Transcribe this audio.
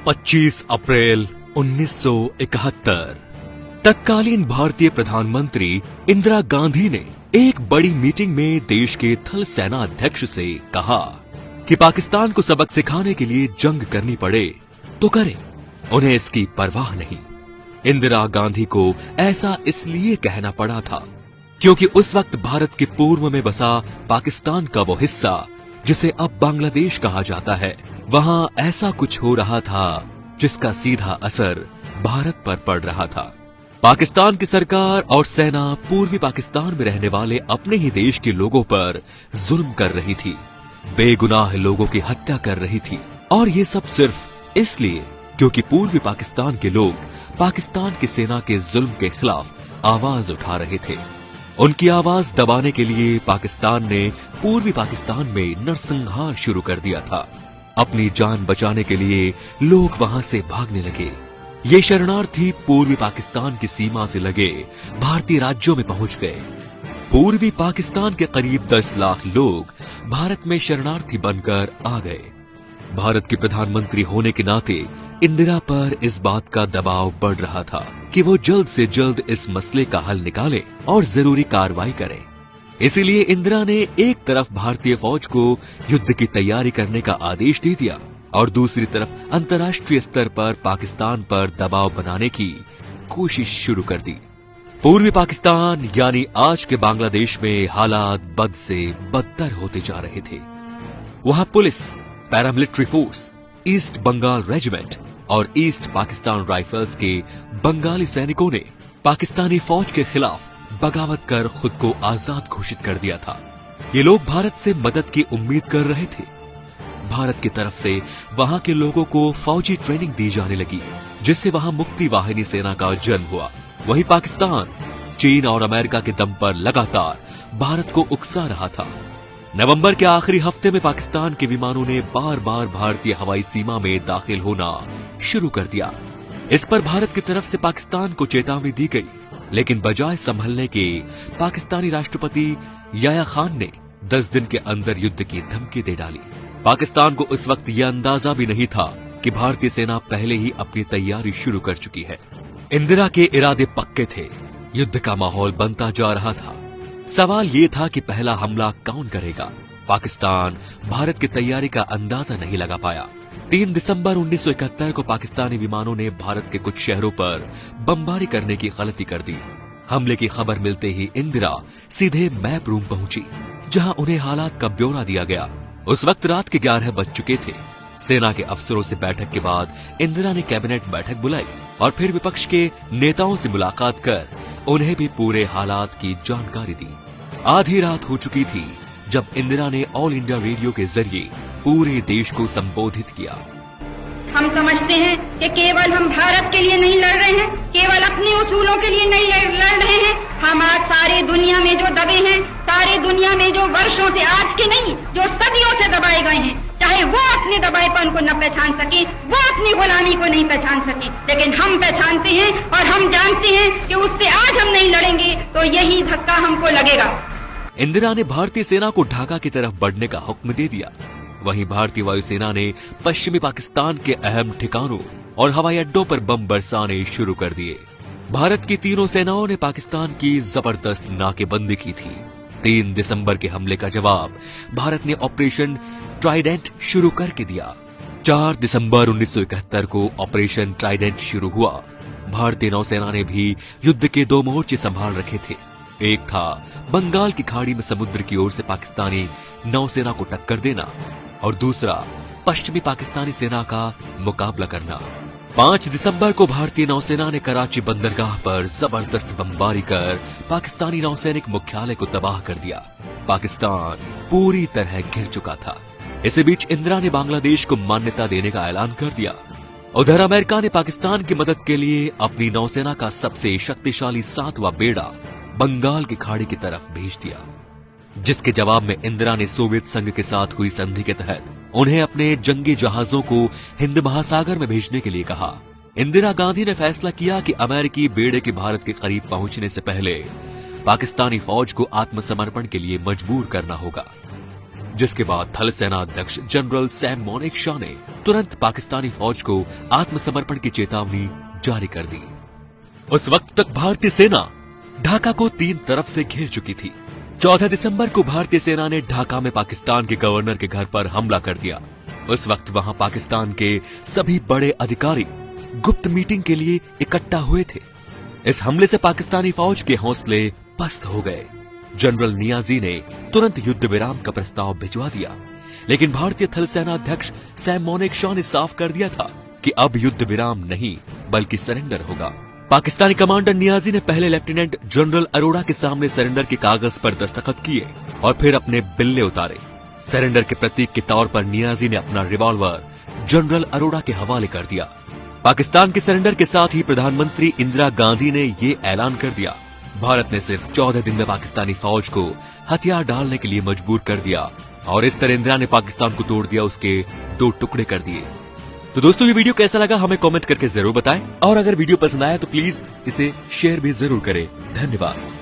25 अप्रैल 1971 तत्कालीन भारतीय प्रधानमंत्री इंदिरा गांधी ने एक बड़ी मीटिंग में देश के थल सेना अध्यक्ष से कहा कि पाकिस्तान को सबक सिखाने के लिए जंग करनी पड़े तो करें, उन्हें इसकी परवाह नहीं। इंदिरा गांधी को ऐसा इसलिए कहना पड़ा था क्योंकि उस वक्त भारत के पूर्व में बसा पाकिस्तान का वो हिस्सा जिसे अब बांग्लादेश कहा जाता है, वहां ऐसा कुछ हो रहा था जिसका सीधा असर भारत पर पड़ रहा था। पाकिस्तान की सरकार और सेना पूर्वी पाकिस्तान में रहने वाले अपने ही देश के लोगों पर जुल्म कर रही थी, बेगुनाह लोगों की हत्या कर रही थी, और ये सब सिर्फ इसलिए क्योंकि पूर्वी पाकिस्तान के लोग पाकिस्तान की सेना के जुल्म के खिलाफ आवाज उठा रहे थे। उनकी आवाज दबाने के लिए पाकिस्तान ने पूर्वी पाकिस्तान में नरसंहार शुरू कर दिया था। अपनी जान बचाने के लिए लोग वहां से भागने लगे। ये शरणार्थी पूर्वी पाकिस्तान की सीमा से लगे भारतीय राज्यों में पहुंच गए। पूर्वी पाकिस्तान के करीब 10 लाख लोग भारत में शरणार्थी बनकर आ गए। भारत के प्रधानमंत्री होने के नाते इंदिरा पर इस बात का दबाव बढ़ रहा था कि वो जल्द से जल्द इस मसले का हल निकाले और जरूरी कार्रवाई करे। इसीलिए इंदिरा ने एक तरफ भारतीय फौज को युद्ध की तैयारी करने का आदेश दे दिया और दूसरी तरफ अंतर्राष्ट्रीय स्तर पर पाकिस्तान पर दबाव बनाने की कोशिश शुरू कर दी। पूर्वी पाकिस्तान यानी आज के बांग्लादेश में हालात बद से बदतर होते जा रहे थे। वहां police, paramilitary force, East Bengal regiment और ईस्ट पाकिस्तान राइफल्स के बंगाली सैनिकों ने पाकिस्तानी फौज के खिलाफ बगावत कर खुद को आजाद घोषित कर दिया था। ये लोग भारत से मदद की उम्मीद कर रहे थे। भारत की तरफ से वहां के लोगों को फौजी ट्रेनिंग दी जाने लगी, जिससे वहां मुक्ति वाहिनी सेना का जन्म हुआ। वहीं पाकिस्तान चीन और अमेरिका के दम पर लगातार भारत को उकसा रहा था। नवंबर के आखिरी हफ्ते में पाकिस्तान के विमानों ने बार बार भारतीय हवाई सीमा में दाखिल होना शुरू कर दिया। इस पर भारत की तरफ से पाकिस्तान को चेतावनी दी गई, लेकिन बजाय संभलने के पाकिस्तानी राष्ट्रपति याह्या खान ने 10 दिन के अंदर युद्ध की धमकी दे डाली। पाकिस्तान को उस वक्त यह अंदाजा भी नहीं था कि भारतीय सेना पहले ही अपनी तैयारी शुरू कर चुकी है। इंदिरा के इरादे पक्के थे, युद्ध का माहौल बनता जा रहा था। सवाल ये था कि पहला हमला कौन करेगा। पाकिस्तान भारत की तैयारी का अंदाजा नहीं लगा पाया। 3 दिसंबर 1971 को पाकिस्तानी विमानों ने भारत के कुछ शहरों पर बमबारी करने की गलती कर दी। हमले की खबर मिलते ही इंदिरा सीधे मैप रूम पहुंची, जहां उन्हें हालात का ब्यौरा दिया गया। उस वक्त रात के 11 बज चुके थे। सेना के अफसरों से बैठक के बाद इंदिरा ने कैबिनेट बैठक बुलाई और फिर विपक्ष के नेताओं से मुलाकात कर उन्हें भी पूरे हालात की जानकारी दी। आधी रात हो चुकी थी जब इंदिरा ने ऑल इंडिया रेडियो के जरिए पूरे देश को संबोधित किया। हम समझते हैं कि केवल हम भारत के लिए नहीं लड़ रहे हैं, केवल अपने उसूलों के लिए नहीं लड़ रहे हैं। हम आज सारे दुनिया में जो दबे हैं, सारे दुनिया में जो वर्षों से, आज के नहीं, जो सदियों से दबाए गए हैं, चाहे वो अपने दबाएपन को न पहचान सके, वो अपनी गुलामी को नहीं पहचान सके, लेकिन हम पहचानते हैं और हम जानते हैं कि उससे आज हम नहीं लड़ेंगे तो यही धक्का हमको लगेगा। इंदिरा ने भारतीय सेना को ढाका की तरफ बढ़ने का हुक्म दे दिया। वहीं भारतीय वायुसेना ने पश्चिमी पाकिस्तान के अहम ठिकानों और हवाई अड्डों पर बम बरसाने शुरू कर दिए। भारत की तीनों सेनाओं ने पाकिस्तान की जबरदस्त नाकेबंदी की थी। 3 दिसंबर के हमले का जवाब भारत ने ऑपरेशन ट्राइडेंट शुरू करके दिया। 4 दिसंबर 1971 को ऑपरेशन ट्राइडेंट शुरू हुआ। भारतीय नौसेना ने भी युद्ध के 2 मोर्चे संभाल रखे थे। एक था बंगाल की खाड़ी में समुद्र की ओर से पाकिस्तानी नौसेना को टक्कर देना और दूसरा पश्चिमी पाकिस्तानी सेना का मुकाबला करना। 5 दिसंबर को भारतीय नौसेना ने कराची बंदरगाह पर जबरदस्त बमबारी कर पाकिस्तानी नौसैनिक मुख्यालय को तबाह कर दिया। पाकिस्तान पूरी तरह घिर चुका था। इसी बीच इंदिरा ने बांग्लादेश को मान्यता देने का ऐलान कर दिया। उधर अमेरिका ने पाकिस्तान की मदद के लिए अपनी नौसेना का सबसे शक्तिशाली 7वां बेड़ा बंगाल की खाड़ी की तरफ भेज दिया, जिसके जवाब में इंदिरा ने सोवियत संघ के साथ हुई संधि के तहत उन्हें अपने जंगी जहाजों को हिंद महासागर में भेजने के लिए कहा। इंदिरा गांधी ने फैसला किया कि अमेरिकी बेड़े के भारत के करीब पहुंचने से पहले पाकिस्तानी फौज को आत्मसमर्पण के लिए मजबूर करना होगा। जिसके बाद थल सेना अध्यक्ष जनरल सैम मोनेकशॉ ने तुरंत पाकिस्तानी फौज को आत्मसमर्पण की चेतावनी जारी कर दी। उस वक्त तक भारतीय सेना ढाका को 3 तरफ से घेर चुकी थी। 14 दिसंबर को भारतीय सेना ने ढाका में पाकिस्तान के गवर्नर के घर पर हमला कर दिया। उस वक्त वहां पाकिस्तान के सभी बड़े अधिकारी गुप्त मीटिंग के लिए इकट्ठा हुए थे। इस हमले से पाकिस्तानी फौज के हौसले पस्त हो गए। जनरल नियाजी ने तुरंत युद्ध विराम का प्रस्ताव भिजवा दिया, लेकिन भारतीय थल सेना अध्यक्ष सैम मोनेकशॉ ने साफ कर दिया था कि अब युद्ध विराम नहीं बल्कि सरेंडर होगा। पाकिस्तानी कमांडर नियाजी ने पहले लेफ्टिनेंट जनरल अरोड़ा के सामने सरेंडर के कागज पर दस्तखत किए और फिर अपने बिल्ले उतारे। सरेंडर के प्रतीक के तौर पर नियाजी ने अपना रिवॉल्वर जनरल अरोड़ा के हवाले कर दिया। पाकिस्तान के सरेंडर के साथ ही प्रधानमंत्री इंदिरा गांधी ने ये ऐलान कर दिया। भारत ने सिर्फ 14 दिन में पाकिस्तानी फौज को हथियार डालने के लिए मजबूर कर दिया और इस तरह इंदिरा ने पाकिस्तान को तोड़ दिया, उसके 2 टुकड़े कर दिए। तो दोस्तों, ये वीडियो कैसा लगा हमें कमेंट करके जरूर बताएं और अगर वीडियो पसंद आया तो प्लीज इसे शेयर भी जरूर करें। धन्यवाद।